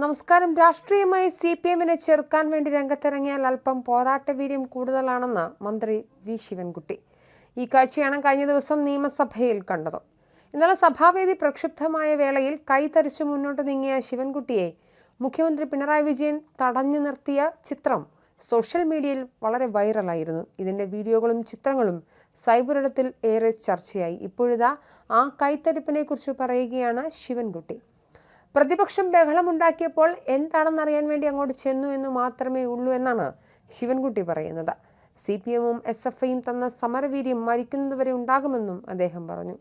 നമസ്കാരം. രാഷ്ട്രീയമായി CPM-നെ ചെറുക്കാൻ വേണ്ടി രംഗത്തിറങ്ങിയാൽ അല്പം പോരാട്ടവീര്യം കൂടുതലാണെന്ന് മന്ത്രി വി ശിവൻകുട്ടി. ഈ കാഴ്ചയാണ് കഴിഞ്ഞ ദിവസം നിയമസഭയിൽ കണ്ടത്. ഇന്നലെ സഭാവേദി പ്രക്ഷുബ്ധമായ വേളയിൽ കൈതരിച്ചു മുന്നോട്ട് നീങ്ങിയ ശിവൻകുട്ടിയെ മുഖ്യമന്ത്രി പിണറായി വിജയൻ തടഞ്ഞു നിർത്തിയ ചിത്രം സോഷ്യൽ മീഡിയയിൽ വളരെ വൈറലായിരുന്നു. ഇതിന്റെ വീഡിയോകളും ചിത്രങ്ങളും സൈബറിടത്തിൽ ഏറെ ചർച്ചയായി. ഇപ്പോഴിതാ ആ കൈത്തരിപ്പിനെ കുറിച്ച് പറയുകയാണ് ശിവൻകുട്ടി. പ്രതിപക്ഷം ബഹളമുണ്ടാക്കിയപ്പോൾ എന്താണെന്നറിയാൻ വേണ്ടി അങ്ങോട്ട് ചെന്നു എന്ന് മാത്രമേ ഉള്ളൂ എന്നാണ് ശിവൻകുട്ടി പറയുന്നത്. CPM-ഉം SFIയും തന്ന സമരവീര്യം മരിക്കുന്നതുവരെ ഉണ്ടാകുമെന്നും അദ്ദേഹം പറഞ്ഞു.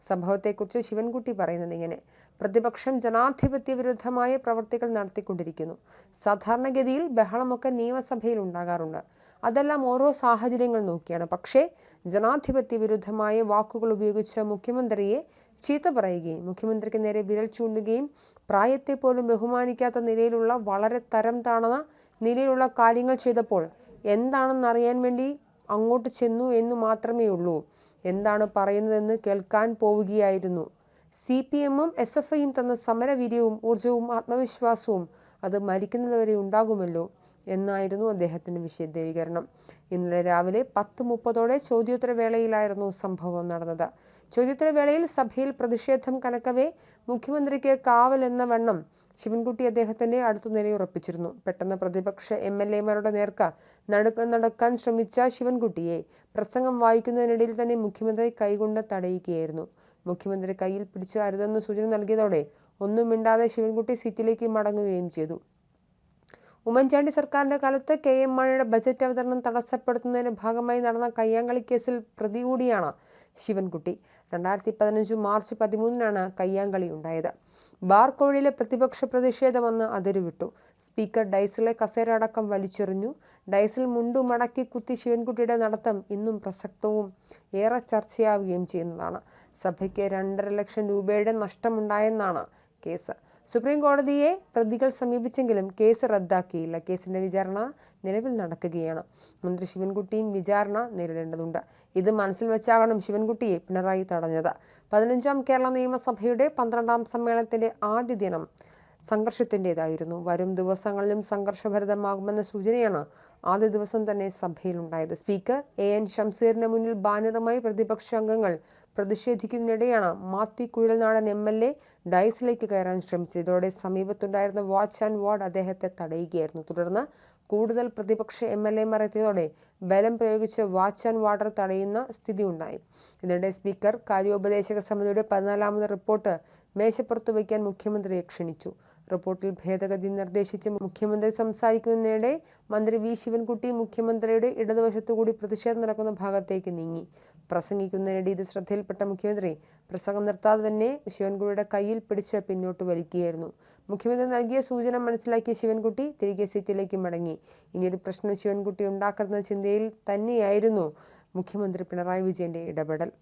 സംഭവത്തെക്കുറിച്ച് ശിവൻകുട്ടി പറയുന്നത് ഇങ്ങനെ: പ്രതിപക്ഷം ജനാധിപത്യ വിരുദ്ധമായ പ്രവർത്തികൾ നടത്തിക്കൊണ്ടിരിക്കുന്നു. സാധാരണഗതിയിൽ ബഹളമൊക്കെ നിയമസഭയിൽ ഉണ്ടാകാറുണ്ട്. അതെല്ലാം ഓരോ സാഹചര്യങ്ങൾ നോക്കിയാണ്. പക്ഷേ ജനാധിപത്യ വിരുദ്ധമായ വാക്കുകൾ ഉപയോഗിച്ച മുഖ്യമന്ത്രിയെ ചീത്ത പറയുകയും മുഖ്യമന്ത്രിക്ക് നേരെ വിരൽ ചൂണ്ടുകയും പ്രായത്തെ പോലും ബഹുമാനിക്കാത്ത നിലയിലുള്ള വളരെ തരം താണ നിലയിലുള്ള കാര്യങ്ങൾ ചെയ്തപ്പോൾ എന്താണെന്നറിയാൻ വേണ്ടി അങ്ങോട്ട് ചെന്നു എന്ന് മാത്രമേ ഉള്ളൂ. എന്താണ് പറയുന്നതെന്ന് കേൾക്കാൻ പോവുകയായിരുന്നു. CPM-ഉം SFIയും തന്ന സമരവീര്യവും ഊർജവും ആത്മവിശ്വാസവും അത് മരിക്കുന്നതുവരെ ഉണ്ടാകുമല്ലോ എന്നായിരുന്നു അദ്ദേഹത്തിൻ്റെ വിശദീകരണം. ഇന്നലെ രാവിലെ 10:30 ചോദ്യോത്തരവേളയിലായിരുന്നു സംഭവം നടന്നത്. ചോദ്യോത്തരവേളയിൽ സഭയിൽ പ്രതിഷേധം കനക്കവേ മുഖ്യമന്ത്രിക്ക് കാവലെന്ന വണ്ണം ശിവൻകുട്ടി അദ്ദേഹത്തിൻ്റെ അടുത്തു നിലയുറപ്പിച്ചിരുന്നു. പെട്ടെന്ന് പ്രതിപക്ഷ MLA-മാരുടെ നേർക്ക് നടക്കാൻ ശ്രമിച്ച ശിവൻകുട്ടിയെ പ്രസംഗം വായിക്കുന്നതിനിടയിൽ തന്നെ മുഖ്യമന്ത്രി കൈകൊണ്ട് തടയുകയായിരുന്നു. മുഖ്യമന്ത്രി കയ്യിൽ പിടിച്ച് അരുതെന്ന് സൂചന നൽകിയതോടെ ഒന്നും മിണ്ടാതെ ശിവൻകുട്ടി സീറ്റിലേക്ക് മടങ്ങുകയും ചെയ്തു. ഉമ്മൻചാണ്ടി സർക്കാരിന്റെ കാലത്ത് KM മാണിയുടെ ബജറ്റ് അവതരണം തടസ്സപ്പെടുത്തുന്നതിന്റെ ഭാഗമായി നടന്ന കയ്യാങ്കളി കേസിൽ പ്രതി കൂടിയാണ് ശിവൻകുട്ടി. 2015 മാർച്ച് 13-നാണ് കയ്യാങ്കളി ഉണ്ടായത്. ബാർക്കോഴയിലെ പ്രതിപക്ഷ പ്രതിഷേധം അന്ന് അതിരുവിട്ടു. സ്പീക്കർ ഡൈസിലെ കസേര അടക്കം വലിച്ചെറിഞ്ഞു. ഡൈസിൽ മുണ്ടു മടക്കി കുത്തി ശിവൻകുട്ടിയുടെ നടത്തം ഇന്നും പ്രസക്തവും ഏറെ ചർച്ചയാവുകയും ചെയ്യുന്നതാണ്. സഭയ്ക്ക് 2.5 ലക്ഷം രൂപയുടെ നഷ്ടമുണ്ടായെന്നാണ് കേസ്. സുപ്രീം കോടതിയെ പ്രതികൾ സമീപിച്ചെങ്കിലും കേസ് റദ്ദാക്കിയില്ല. കേസിന്റെ വിചാരണ നിലവിൽ നടക്കുകയാണ്. മന്ത്രി ശിവൻകുട്ടിയും വിചാരണ നേരിടേണ്ടതുണ്ട്. ഇത് മനസ്സിൽ വെച്ചാകണം ശിവൻകുട്ടിയെ പിണറായി തടഞ്ഞത്. 15-ാം കേരള നിയമസഭയുടെ 12-ാം സമ്മേളനത്തിന്റെ ആദ്യ ദിനം സംഘർഷത്തിൻ്റെതായിരുന്നു. വരും ദിവസങ്ങളിലും സംഘർഷഭരിതമാകുമെന്ന സൂചനയാണ് ആദ്യ ദിവസം തന്നെ സഭയിലുണ്ടായത്. സ്പീക്കർ AN ഷംസീറിന് മുന്നിൽ ബാനറുമായി പ്രതിപക്ഷ അംഗങ്ങൾ പ്രതിഷേധിക്കുന്നതിനിടെയാണ് മാത്യു കുഴൽനാടൻ MLA ഡൈസിലേക്ക് കയറാൻ ശ്രമിച്ചത്. ഇതോടെ സമീപത്തുണ്ടായിരുന്ന വാച്ച് ആൻഡ് വാർഡ് അദ്ദേഹത്തെ തടയുകയായിരുന്നു. തുടർന്ന് കൂടുതൽ പ്രതിപക്ഷ MLA-മാർ എത്തിയതോടെ ബലം പ്രയോഗിച്ച് വാച്ച് ആൻഡ് വാർഡർ തടയുന്ന സ്ഥിതി ഉണ്ടായി. ഇതിനിടെ സ്പീക്കർ കാര്യോപദേശക സമിതിയുടെ 14-ാമത് റിപ്പോർട്ട് മേശപ്പുറത്ത് വയ്ക്കാൻ മുഖ്യമന്ത്രിയെ ക്ഷണിച്ചു. റിപ്പോർട്ടിൽ ഭേദഗതി നിർദ്ദേശിച്ച് മുഖ്യമന്ത്രി സംസാരിക്കുന്നതിനിടെ മന്ത്രി വി ശിവൻകുട്ടി മുഖ്യമന്ത്രിയുടെ ഇടതുവശത്തുകൂടി പ്രതിഷേധം നടക്കുന്ന ഭാഗത്തേക്ക് നീങ്ങി. പ്രസംഗിക്കുന്നതിനിടെ ഇത് ശ്രദ്ധയിൽപ്പെട്ട മുഖ്യമന്ത്രി പ്രസംഗം നിർത്താതെ തന്നെ ശിവൻകുട്ടിയുടെ കയ്യിൽ പിടിച്ച് പിന്നോട്ട് വലിക്കുകയായിരുന്നു. മുഖ്യമന്ത്രി നൽകിയ സൂചന മനസ്സിലാക്കിയ ശിവൻകുട്ടി തിരികെ സീറ്റിലേക്ക് മടങ്ങി. ഇനിയൊരു പ്രശ്നം ശിവൻകുട്ടി ഉണ്ടാക്കരുതെന്ന ചിന്തയിൽ തന്നെയായിരുന്നു മുഖ്യമന്ത്രി പിണറായി വിജയന്റെ ഇടപെടൽ.